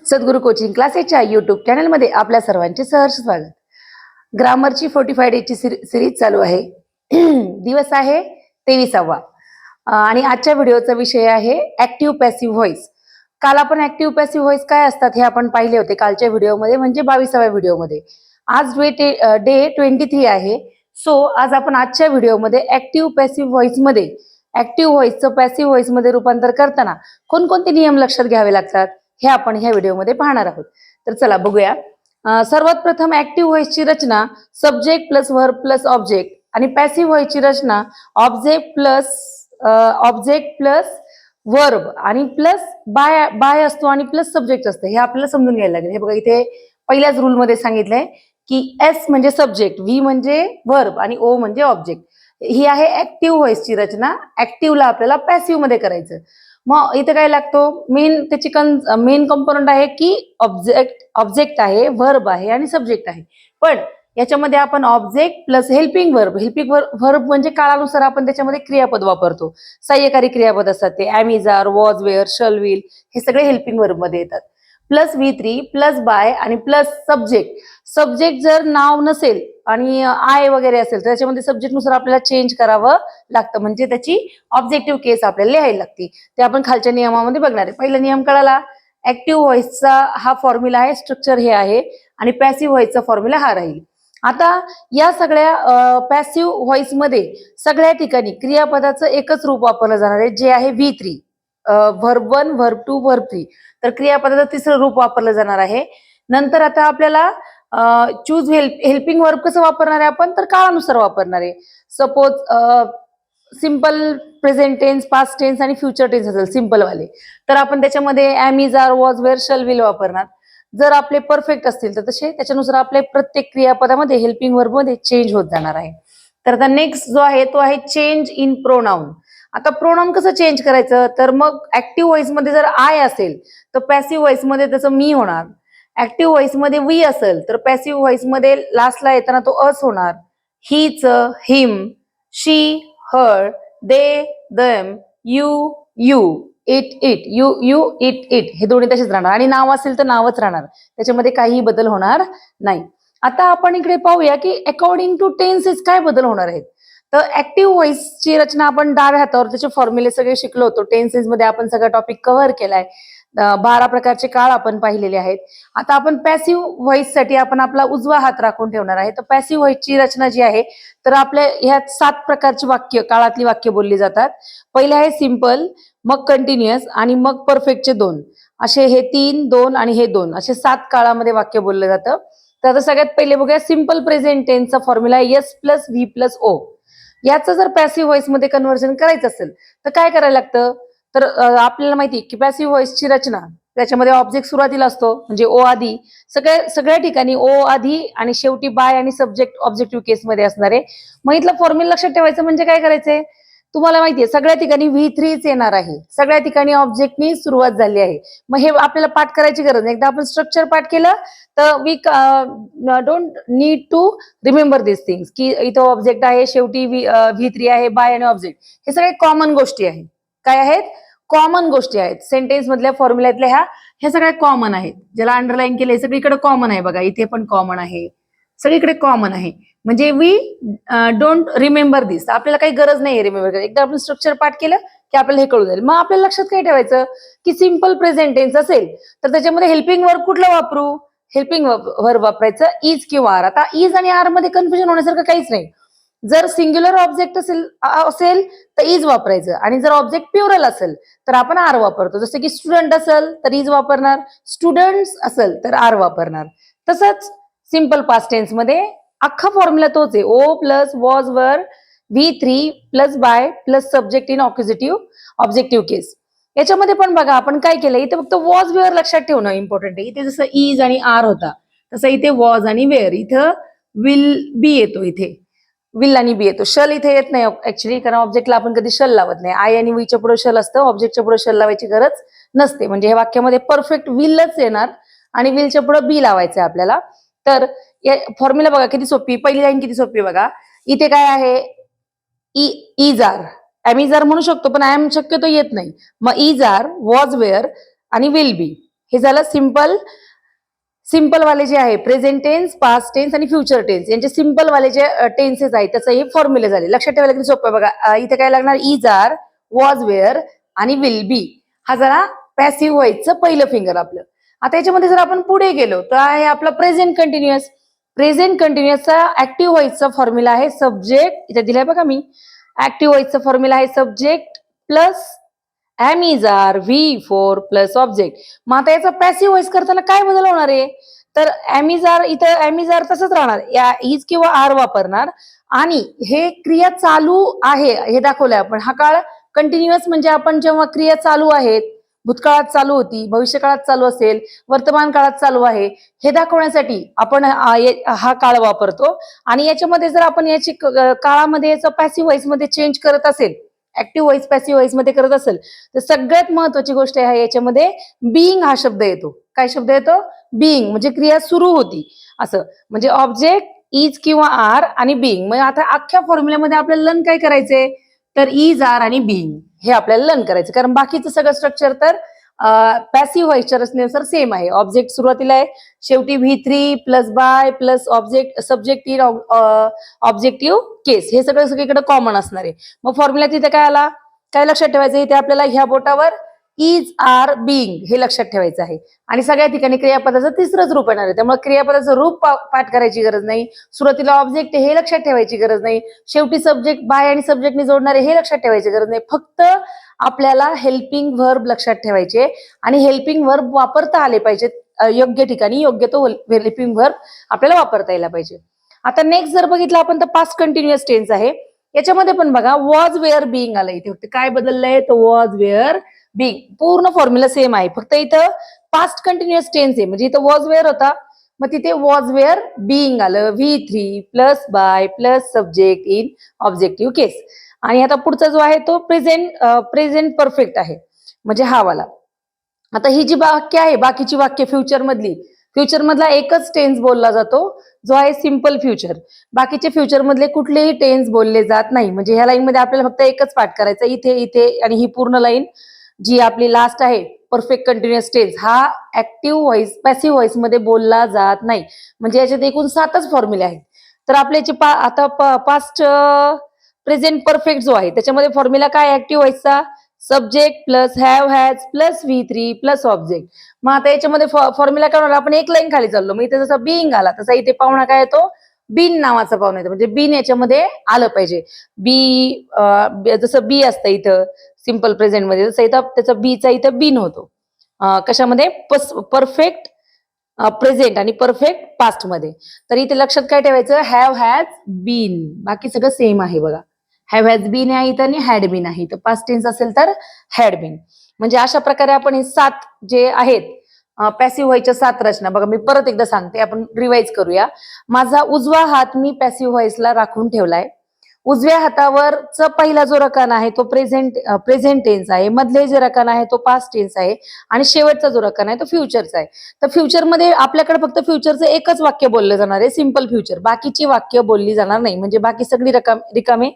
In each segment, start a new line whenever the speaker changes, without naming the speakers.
सद्गुरू coaching क्लासेसच्या YouTube चॅनलमध्ये आपल्या सर्वांचे सहर्ष स्वागत. ग्रामरची 45 डेजची सिरीज चालू आहे. दिवस आहे 23वा आणि आजच्या व्हिडिओचा विषय आहे ऍक्टिव्ह पॅसिव्ह व्हॉइस. काल आपण ऍक्टिव्ह पॅसिव्ह व्हॉइस काय असतात हे आपण पाहिले होते कालच्या व्हिडिओमध्ये, म्हणजे 22व्या व्हिडिओमध्ये. आज डे 23 आहे. सो आज आपण आजच्या व्हिडिओमध्ये ऍक्टिव्ह पॅसिव्ह व्हॉइस मध्ये ऍक्टिव्ह व्हॉइसचं पॅसिव्ह व्हॉइस मध्ये रूपांतर करताना कोणकोणते नियम लक्षात घ्यावे लागतात हे आपण ह्या व्हिडिओमध्ये पाहणार आहोत. तर चला बघूया. सर्वात प्रथम ऍक्टिव्ह व्हॉइसची रचना subject plus verb plus object आणि पॅसिव्ह व्हॉइसची रचना ऑब्जेक्ट प्लस वर्ब आणि प्लस बाय असतो आणि प्लस सब्जेक्ट असतं. हे आपल्याला समजून घ्यायला लागेल. हे बघा इथे पहिल्याच रूल मध्ये सांगितलंय की एस म्हणजे सब्जेक्ट, व्ही म्हणजे वर्ब आणि ओ म्हणजे ऑब्जेक्ट. ही आहे ऍक्टिव्ह व्हॉइसची रचना. ऍक्टिव्हला आपल्याला पॅसिव्ह मध्ये करायचं. मग इथे काय लागतो, मेन कंपोनंट आहे की ऑब्जेक्ट आहे, वर्ब आहे आणि सब्जेक्ट आहे. पण याच्यामध्ये आपण ऑब्जेक्ट प्लस हेल्पिंग वर्ब म्हणजे काळानुसार आपण त्याच्यामध्ये क्रियापद वापरतो. सहाय्यकारी क्रियापद असतात ते am, is, are, was, were, shall, will हे सगळे हेल्पिंग वर्ब मध्ये येतात. प्लस V3 प्लस बाय आणि प्लस सब्जेक्ट जर नाव नसेल आणि आय वगैरे असेल तर त्याच्यामध्ये सब्जेक्ट नुसार आपल्याला चेंज करावं लागतं, म्हणजे त्याची ऑब्जेक्टिव्ह केस आपल्याला लिहायला लागते. ते आपण खालच्या नियमामध्ये बघणार आहे. पहिला नियम कळाला. ऍक्टिव्ह व्हॉइसचा हा फॉर्म्युला आहे, स्ट्रक्चर हे आहे आणि पॅसिव्ह व्हॉइसचा फॉर्म्युला हा राहील. आता या सगळ्या पॅसिव्ह व्हॉइस मध्ये सगळ्या ठिकाणी क्रियापदाचं एकच रूप वापरलं जाणार आहे, जे आहे V3. Verb 1, verb 2, verb 3. तर क्रियापदाचं तिसरं रूप वापरलं जाणार आहे. नंतर आता आपल्याला चूज हेल्पिंग वर्ब कसं वापरणार आहे आपण, तर काळानुसार वापरणार आहे. Suppose simple present tense, past tense आणि फ्युचर टेन्स असेल सिंपल वाले, तर आपण त्याच्यामध्ये am, is, are, was, were, shall, will वापरणार. जर आपले परफेक्ट असतील तर तसे त्याच्यानुसार आपल्या प्रत्येक क्रियापदामध्ये हेल्पिंग वर्ब मध्ये चेंज होत जाणार आहे. तर आता नेक्स्ट जो आहे तो आहे चेंज इन प्रोनाउन. आता प्रोनाउन कसं चेंज करायचं, तर मग ऍक्टिव्ह व्हॉइस मध्ये जर आय असेल तर पॅसिव्ह व्हॉइस मध्ये त्याचं मी होणार. ऍक्टिव्ह व्हॉइस मध्ये वी असेल तर पॅसिव्ह व्हॉइस मध्ये लास्टला येताना तो अस होणार. हीच, him, she, her, they, them, you, it, you, it हे दोन्ही तसेच राहणार. आणि नाव असेल तर नावच राहणार, त्याच्यामध्ये काही बदल होणार नाही. आता आपण इकडे पाहूया की अकॉर्डिंग टू टेन्सेस काय बदल होणार आहेत. तर ऍक्टिव्ह व्हॉइसची रचना आपण डाव्या हातावर त्याचे फॉर्म्युले सगळे शिकलो होतो. टेन्सेस मध्ये आपण सगळा टॉपिक कव्हर केलाय. 12 प्रकारचे काळ आपण पाहिलेले आहेत. आता आपण पॅसिव्ह व्हॉइस साठी आपण आपला उजवा हात राखून ठेवणार आहे. तर पॅसिव्ह व्हॉइसची रचना जी आहे, तर आपल्या ह्यात 7 प्रकारची वाक्य, काळातली वाक्य बोलली जातात. पहिले आहे सिंपल, मग कंटिन्युअस आणि मग परफेक्टचे 2 असे, हे 3, 2 आणि हे 2 असे 7 काळामध्ये वाक्य बोललं जातं. तर आता सगळ्यात पहिले बघूया सिंपल प्रेझेंट टेन्सचा फॉर्म्युला आहे S plus V plus O. याचं जर पॅसिव्ह व्हॉइस मध्ये कन्व्हर्जन करायचं असेल तर काय करायला लागतं, तर आपल्याला माहिती की पॅसिव्ह व्हॉइसची रचना त्याच्यामध्ये ऑब्जेक्ट सुरुवातीला असतो म्हणजे ओ आधी, सगळ्या ठिकाणी ओ आधी आणि शेवटी बाय आणि सब्जेक्ट ऑब्जेक्टिव्ह केस मध्ये असणार आहे. मग इथलं फॉर्म्युला लक्षात ठेवायचं म्हणजे काय करायचंय, तुम्हाला माहितीये सगळ्या ठिकाणी V3च येणार आहे. सगळ्या ठिकाणी ऑब्जेक्टनी सुरुवात झाली आहे. मग हे आपल्याला पाठ करायची गरज नाही. एकदा आपण स्ट्रक्चर पाठ केलं तर we don't need to remember this things, की इथं ऑब्जेक्ट आहे, शेवटी V3 आहे, बाय आणि ऑब्जेक्ट. हे सगळे कॉमन गोष्टी आहेत. काय आहेत? कॉमन गोष्टी आहेत. सेंटेन्स मधल्या फॉर्म्युल्यातल्या ह्या सगळ्या कॉमन आहेत. ज्याला अंडरलाईन केलंय सगळीकडे कॉमन आहे. बघा इथे पण कॉमन आहे, सगळीकडे कॉमन आहे. म्हणजे वी डोंट रिमेंबर दिस, आपल्याला काही गरज नाही रिमेंबर करायची. एकदा आपण स्ट्रक्चर पाठ केलं की आपल्याला हे कळू जाईल. मग आपल्याला लक्षात काय ठेवायचं की सिंपल प्रेझेंट टेन्स असेल तर त्याच्यामध्ये हेल्पिंग वर्ब कुठलं वापरू, हेल्पिंग वर्ब वापरायचं इज किंवा आर. आता इज आणि आर मध्ये कन्फ्युजन होण्यासारखं काहीच नाही. जर सिंग्युलर ऑब्जेक्ट असेल तर इज वापरायचं आणि जर ऑब्जेक्ट प्युरल असेल तर आपण आर वापरतो. जसं की स्टुडंट असेल तर इज वापरणार, स्टुडंट्स असेल तर आर वापरणार. तसंच सिंपल पास्ट टेन्स मध्ये अख्खा फॉर्म्युला तोच आहे. O plus was were V3 plus by plus subject in objective case. याच्यामध्ये पण बघा आपण काय केलं, इथे फक्त वॉज वेअर लक्षात ठेवणं इम्पॉर्टंट आहे. इथे जसं इज आणि आर होता तसं इथे वॉज आणि वेअर, इथं विल बी येतो, इथे विल आणि बी येतो. शल इथे येत नाही ऍक्च्युली, कारण ऑब्जेक्टला आपण कधी शल लावत नाही. आय आणि वीच्या पुढे शल असतं, ऑब्जेक्टच्या पुढे शल लावायची गरज नसते. म्हणजे हे वाक्यामध्ये परफेक्ट विलच येणार आणि विलच्या पुढे बी लावायचं आहे आपल्याला. तर फॉर्म्युला बघा किती सोपी, पहिली लाईन किती सोपी बघा. इथे काय आहे, is are, am is are म्हणू शकतो पण आय एम शक्यतो येत नाही. मग इज आर, वॉज वेअर आणि विल बी हे झालं सिंपल वाले जे आहे प्रेझेंट टेन्स, पास्ट टेन्स आणि फ्युचर टेन्स यांचे सिंपल वाले जे टेन्सेस आहेत त्याचं हे फॉर्म्युले झाले. लक्षात ठेवायला किती सोपं आहे बघा. इथे काय लागणार, इज आर, वॉज वेअर आणि विल बी. हा जरा पॅसिव्ह व्हॉइसचं पहिलं फिंगर आपलं. आता याच्यामध्ये जर आपण पुढे गेलो तर आहे आपला प्रेझेंट कंटिन्युअस. प्रेझेंट कंटिन्युअसचा ऍक्टिव्ह व्हॉइसचा फॉर्म्युला आहे सब्जेक्ट. इथे दिलाय बघा मी. ऍक्टिव्ह व्हॉइसचा फॉर्म्युला आहे subject plus am is are V four plus object. मग आता याचा पॅसिव्ह व्हॉइस करताना काय बदल होणार आहे, तर एम इज आर, इथं एम इज आर तसंच राहणार, या इज किंवा आर वापरणार आणि हे क्रिया चालू आहे हे दाखवलंय आपण. हा काळ कंटिन्युअस म्हणजे आपण जेव्हा क्रिया चालू आहेत, भूतकाळात चालू होती, भविष्यकाळात चालू असेल, वर्तमान काळात चालू आहे हे दाखवण्यासाठी आपण हा काळ वापरतो. आणि याच्यामध्ये जर आपण याची काळामध्ये याचं पॅसिव्ह व्हॉइस मध्ये चेंज करत असेल, ऍक्टिव्ह व्हॉइस पॅसिव्ह व्हॉइस मध्ये करत असेल, तर सगळ्यात महत्वाची गोष्ट आहे याच्यामध्ये बीइंग हा शब्द येतो. काय शब्द येतो, बीइंग, म्हणजे क्रिया सुरू होती असं. म्हणजे ऑब्जेक्ट, इज किंवा आर आणि बीइंग. म्हणजे आता अख्ख्या फॉर्म्युल्यामध्ये आपल्याला लर्न काय करायचंय, तर इज, आर आणि बीइंग हे आपल्याला लर्न करायचं. कारण बाकीचं सगळं स्ट्रक्चर तर पॅसिव्ह व्हॉइसच्या रचनेनुसार सेम आहे. ऑब्जेक्ट सुरुवातीला आहे, शेवटी V3 plus by plus object subject in objective case, हे सगळं सगळीकडे कॉमन असणार आहे. मग फॉर्म्युला तिथे काय आला, काय लक्षात ठेवायचं, इथे आपल्याला ह्या बोटावर इज, आर, बीइंग हे लक्षात ठेवायचं आहे. आणि सगळ्या ठिकाणी क्रियापदाचं तिसरंच रूप येणार आहे. त्यामुळे क्रियापदाचं रूप पाठ करायची गरज नाही. सुरुवातीला ऑब्जेक्ट हे लक्षात ठेवायची गरज नाही. शेवटी सब्जेक्ट बाय आणि सब्जेक्टने जोडणारे हे लक्षात ठेवायची गरज नाही. फक्त आपल्याला हेल्पिंग व्हर्ब लक्षात ठेवायचे आणि हेल्पिंग व्हर्ब वापरता आले पाहिजेत योग्य ठिकाणी. योग्य तो हेल्पिंग व्हर्ब आपल्याला वापरता यायला पाहिजे. आता नेक्स्ट जर बघितलं आपण तर पास्ट कंटिन्युअस टेन्स आहे. याच्यामध्ये पण बघा वॉज वेअर बीइंग आलं. इथे फक्त काय बदललंय, तर वॉज वेअर बीइंग. पूर्ण फॉर्म्युला सेम आहे, फक्त इथं पास्ट कंटिन्युअस टेन्स आहे. म्हणजे इथं वॉज वेअर होता, मग तिथे वॉज वेअर बीइंग आलं. V3 plus by plus subject in objective case. आणि आता पुढचा जो आहे तो प्रेझेंट परफेक्ट आहे, म्हणजे हा वाला. आता ही जी वाक्य आहे, बाकीची वाक्य फ्युचर मधला एकच टेन्स बोलला जातो, जो आहे सिंपल फ्युचर. बाकीचे फ्युचर मधले कुठलेही टेन्स बोलले जात नाही. म्हणजे ह्या लाईन मध्ये आपल्याला फक्त एकच पाठ करायचा, इथे इथे आणि ही पूर्ण लाईन जी आपली लास्ट आहे परफेक्ट कंटिन्युअस टेन्स, हा ऍक्टिव्ह व्हॉइस पॅसिव्ह व्हॉइस मध्ये बोलला जात नाही. म्हणजे याच्यात एकूण 7च फॉर्म्युले आहेत. तर आपल्याची आता पास्ट प्रेझेंट परफेक्ट जो आहे त्याच्यामध्ये फॉर्म्युला काय ऍक्टिव्ह व्हॉइसचा, subject plus have has plus V3 plus object. मग आता याच्यामध्ये फॉर्म्युला काय होणार, आपण एक लाईन खाली चाललो, मग इथे जसा बीइंग आला तसा इथे पाहुणा काय येतो, बीन नावाचा पाहुणा येतो. म्हणजे बीन याच्यामध्ये आलं पाहिजे. जसं बी असतं इथं सिंपल प्रेझेंट मध्ये, तसं इथं त्याचा बीचा इथं बीन होतो. कशामध्ये, परफेक्ट प्रेझेंट आणि परफेक्ट पास्ट मध्ये. तर इथे लक्षात काय ठेवायचं, हॅव हॅज बीन. बाकी सगळं सेम आहे बघा. हॅव हॅज बीन आहे इथं आणि हॅड बीन आहे इथं. पास्ट टेन्स असेल तर हॅड बीन. म्हणजे अशा प्रकारे आपण हे 7 जे आहेत पॅसिव्ह व्हॉइसच्या 7 रचना, बघा मी परत एकदा सांगते, आपण रिवाइज करूया. माझा उजवा हात मी पॅसिव्ह व्हॉइसला राखून ठेवलाय. उजव्या हातावरचा पहिला जो रकाना आहे तो प्रेझेंट टेन्स आहे, मधले जे रकाना आहे तो पास्ट टेन्स आहे आणि शेवटचा जो रकाना आहे तो फ्युचरचा आहे. तर फ्युचरमध्ये आपल्याकडे फक्त फ्युचरचं एकच वाक्य बोललं जाणार आहे, सिंपल फ्युचर. बाकीची वाक्य बोलली जाणार नाही. म्हणजे बाकी सगळी रिकामे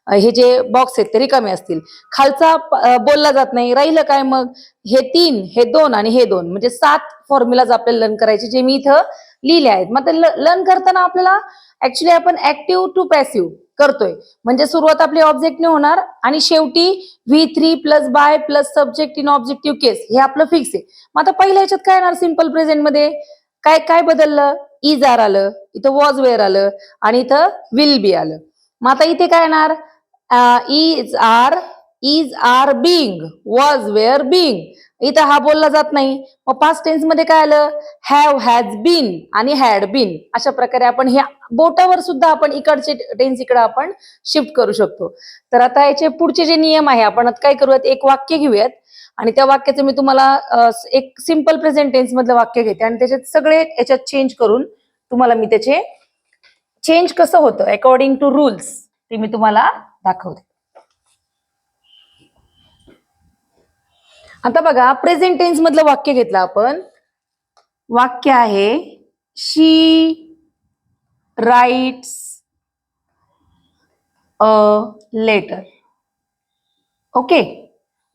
हे जे बॉक्स आहेत ते रिकामे असतील. खालचा बोलला जात नाही. राहिलं काय मग, हे 3, हे 2 आणि हे 2, म्हणजे 7 फॉर्म्युलाज आपल्याला लर्न करायचे, जे मी इथं लिहिले आहेत. मग लर्न करताना आपल्याला ऍक्च्युली आपण ऍक्टिव्ह टू पॅसिव्ह करतोय. म्हणजे सुरुवात आपली ऑब्जेक्टने होणार आणि शेवटी V3 plus by plus subject in objective case, हे आपलं फिक्स आहे. मग आता पहिल्या ह्याच्यात काय येणार, सिंपल प्रेझेंट मध्ये काय काय बदललं, इज आर आलं, इथं वॉज वेअर आलं आणि इथं विल बी आलं. मग आता इथे काय येणार, is are being, was were being. इथं हा बोलला जात नाही. मग पास्ट टेन्स मध्ये काय आलं, हॅव हॅज बीन आणि हॅड बीन. अशा प्रकारे आपण हे बोटावर सुद्धा आपण इकडचे टेन्स इकडे आपण शिफ्ट करू शकतो. तर आता याचे पुढचे जे नियम आहे, आपण आता काय करूयात, एक वाक्य घेऊयात आणि त्या वाक्याचं मी तुम्हाला एक सिंपल प्रेझेंट टेन्स मधलं वाक्य घेते आणि त्याच्यात सगळे याच्यात चेंज करून तुम्हाला मी त्याचे चेंज कसं होतं अकॉर्डिंग टू रूल्स ते मी तुम्हाला दाखवते. आता बघा, प्रेझेंट टेन्स मधलं वाक्य घेतलं आपण. वाक्य आहे, शी राईट्स अ लेटर. ओके,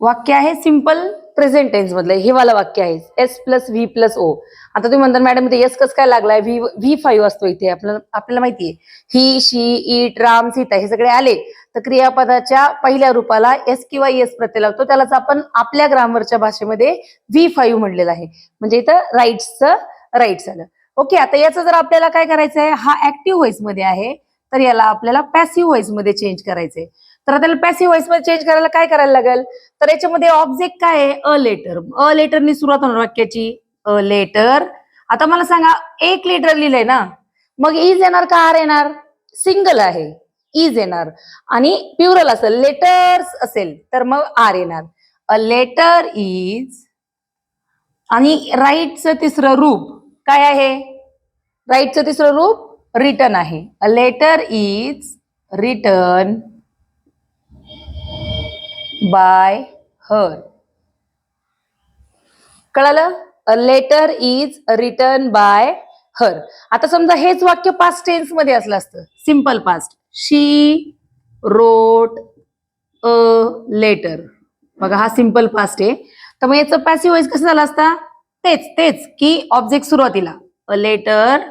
वाक्य आहे सिंपल प्रेझेंट टेन्स मधलं हे वाला वाक्य आहे S plus V plus O. आता तुम्ही म्हणता मॅडम इथे एस कसं काय लागलाय, V5 असतो इथे, आपल्याला माहितीये ही, शी, इट, राम, सीता हे सगळे आले तर क्रियापदाच्या पहिल्या रूपाला एस किंवा एस प्रत्यय लागतो, त्यालाच आपण आपल्या ग्रामरच्या भाषेमध्ये V5 म्हणलेलं आहे. म्हणजे इथं राईट्स आलं. ओके, आता याचं जर आपल्याला काय करायचं आहे, हा ऍक्टिव्ह व्हॉइस मध्ये आहे तर याला आपल्याला पॅसिव्ह व्हॉइस मध्ये चेंज करायचंय. तर त्याला पॅसिव्ह व्हॉइस मध्ये चेंज करायला काय करायला लागेल, तर याच्यामध्ये ऑब्जेक्ट काय आहे, अ लेटर. अ लेटरनी सुरुवात होणार वाक्याची, अ लेटर. आता मला सांगा एक लेटर लिहिलंय ना, मग इज येणार का आर येणार, सिंगल आहे इज येणार, आणि प्युरल असेल लेटर्स असेल तर मग आर येणार. अ लेटर इज, आणि राईटचं तिसरं रूप काय आहे, राईटचं तिसरं रूप रिटर्न आहे. A letter is written by her. कळालं, a letter is written by her. आता समजा हेच वाक्य पास्ट टेन्स मध्ये असलं असतं, simple past, she wrote a letter. बघा हा सिंपल पास्ट आहे, तर मग याचं पॅसिव्ह व्हॉइस कसं झालं असता, तेच की ऑब्जेक्ट सुरुवातीला अ लेटर.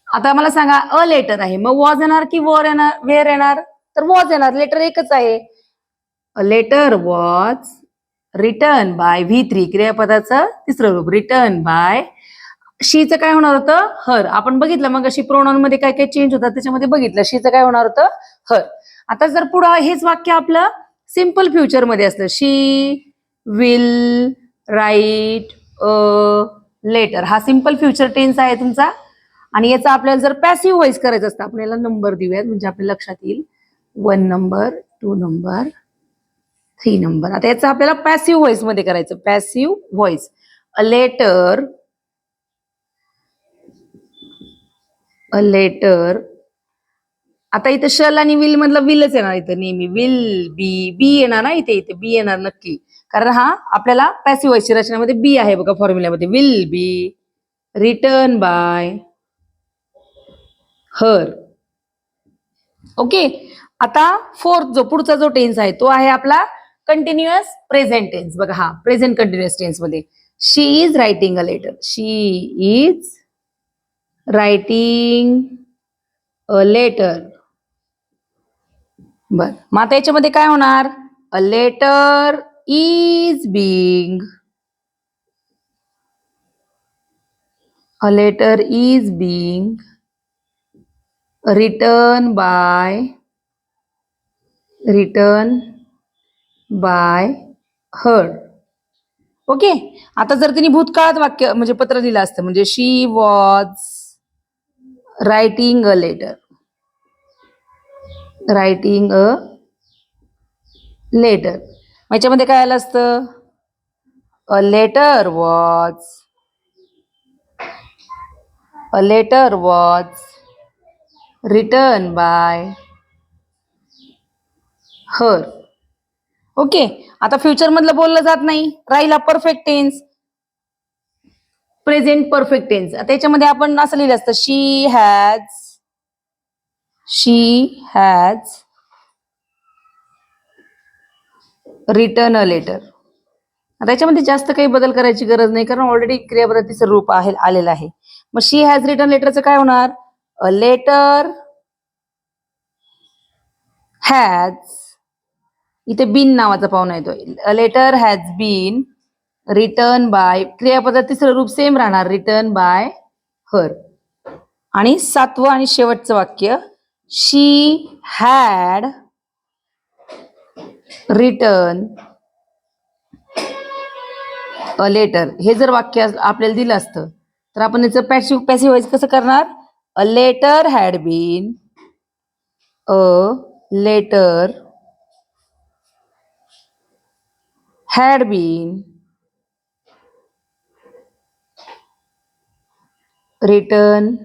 आता मला सांगा अ लेटर आहे, मग वॉज येणार की वेअर येणार, तर वॉज येणार, लेटर एकच आहे. A letter was written by V3, क्रियापदाचं तिसरं रूप रिटर्न बाय. शीचं काय होणार होतं, हर. आपण बघितलं मग अशी प्रोनाउन मध्ये काय काय चेंज होतात त्याच्यामध्ये बघितलं, शीचं काय होणार होतं, हर. आता जर पुढं हेच वाक्य आपलं सिंपल फ्युचर मध्ये असलं, शी विल राईट अ लेटर, हा सिंपल फ्युचर टेन्स आहे तुमचा. आणि याचा आपल्याला जर पॅसिव्ह व्हॉइस करायचं असतं, आपण याला नंबर देऊयात म्हणजे आपल्या लक्षात येईल. 1 नंबर, 2 नंबर, 3 नंबर. आता याचं आपल्याला पॅसिव्ह व्हॉइस मध्ये करायचं, passive voice. A letter, a letter. आता इथं शल आणि विल मधलं विलच येणार इथं नेहमी, विल बी येणार ना, इथे बी येणार नक्की, कारण हा आपल्याला पॅसिव्ह व्हॉइसची रचनेमध्ये बी आहे बघा फॉर्म्युल्यामध्ये, will be written by her. Okay, आता फोर्थ जो पुढचा जो टेन्स आहे तो आहे आपला कंटिन्युअस प्रेझेंट टेन्स. बघा हा प्रेझेंट कंटिन्युअस टेन्स मध्ये, she is writing a letter, she is writing a letter. बर, मग आता याच्यामध्ये काय होणार, a letter is being, a letter is being written by her. Okay, आता जर तिने भूतकाळात वाक्य म्हणजे पत्र लिहिलं असतं, म्हणजे she was writing a letter, writing a letter, याच्यामध्ये काय आलं असतं, a letter was written by her. Okay, आता फ्युचर मधलं बोललं जात नाही, राहिला perfect tense, present perfect tense. आता याच्यामध्ये आपण असं लिहिलं असतं, she has written a letter. आता याच्यामध्ये जास्त काही बदल करायची गरज नाही, कारण ऑलरेडी क्रियापदाचं रूप आलेलं आहे. मग शी हॅज रिटर्न लेटरचं काय होणार, अ लेटर हॅज, इथे बीन नावाचा पाहुणा येतो, a letter has been written by, क्रियापदात तिसरं रूप सेम राहणार, रिटर्न बाय हर. आणि सातवं आणि शेवटचं वाक्य, शी हॅड रिटर्न अ लेटर. हे जर वाक्य आपल्याला दिलं असतं तर आपण याचं पॅसिव्ह व्हॉइस कसं करणार, a letter had been, a letter had been written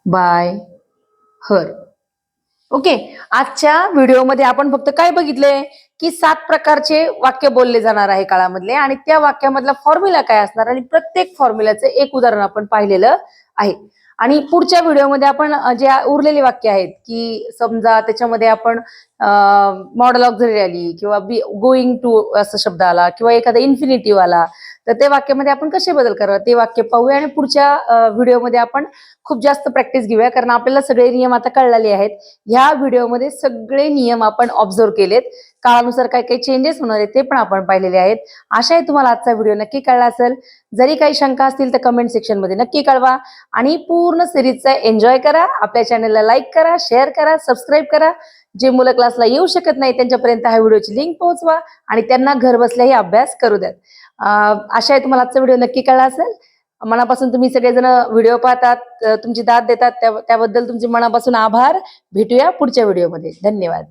by her. Okay, आजच्या व्हिडिओमध्ये आपण फक्त काय बघितले की 7 प्रकारचे वाक्य बोलले जाणार आहे काळामधले, आणि त्या वाक्यामधला फॉर्म्युला काय असणार आणि प्रत्येक फॉर्म्युल्याचं एक उदाहरण आपण पाहिलेलं आहे. आणि पुढच्या व्हिडिओमध्ये आपण जे उरलेले वाक्य आहेत की समजा त्याच्यामध्ये आपण मॉडल ऑक्झिलरी आली किंवा बी गोईंग टू असा शब्द आला किंवा एखादा इन्फिनिटिव्ह आला, तर ते वाक्यामध्ये आपण कसे बदल करावे ते वाक्य पाहूया आणि पुढच्या व्हिडिओमध्ये आपण खूप जास्त प्रॅक्टिस घेऊया, कारण आपल्याला सगळे नियम आता कळलेले आहेत. ह्या व्हिडिओमध्ये सगळे नियम आपण ऑब्झर्व केलेत. काळानुसार काही काही चेंजेस होणार आहेत ते पण आपण पाहिलेले आहेत. आशा आहे तुम्हाला आजचा व्हिडिओ नक्की कळला असेल. जरी काही शंका असतील तर कमेंट सेक्शन मध्ये नक्की कळवा आणि पूर्ण सिरीजचा एन्जॉय करा. आपल्या चॅनलला लाईक करा, शेअर करा, सबस्क्राईब करा. जे मुलं क्लासला येऊ शकत नाही त्यांच्यापर्यंत ह्या व्हिडिओची लिंक पोहोचवा आणि त्यांना घर बसल्याही अभ्यास करू द्यात. आशा आहे तुम्हाला आजचा व्हिडिओ नक्की कळला असेल. मनापासून तुम्ही सगळेजण व्हिडिओ पाहतात, तुमची दाद देतात त्याबद्दल तुमचे मनापासून आभार. भेटूया पुढच्या व्हिडिओमध्ये. धन्यवाद.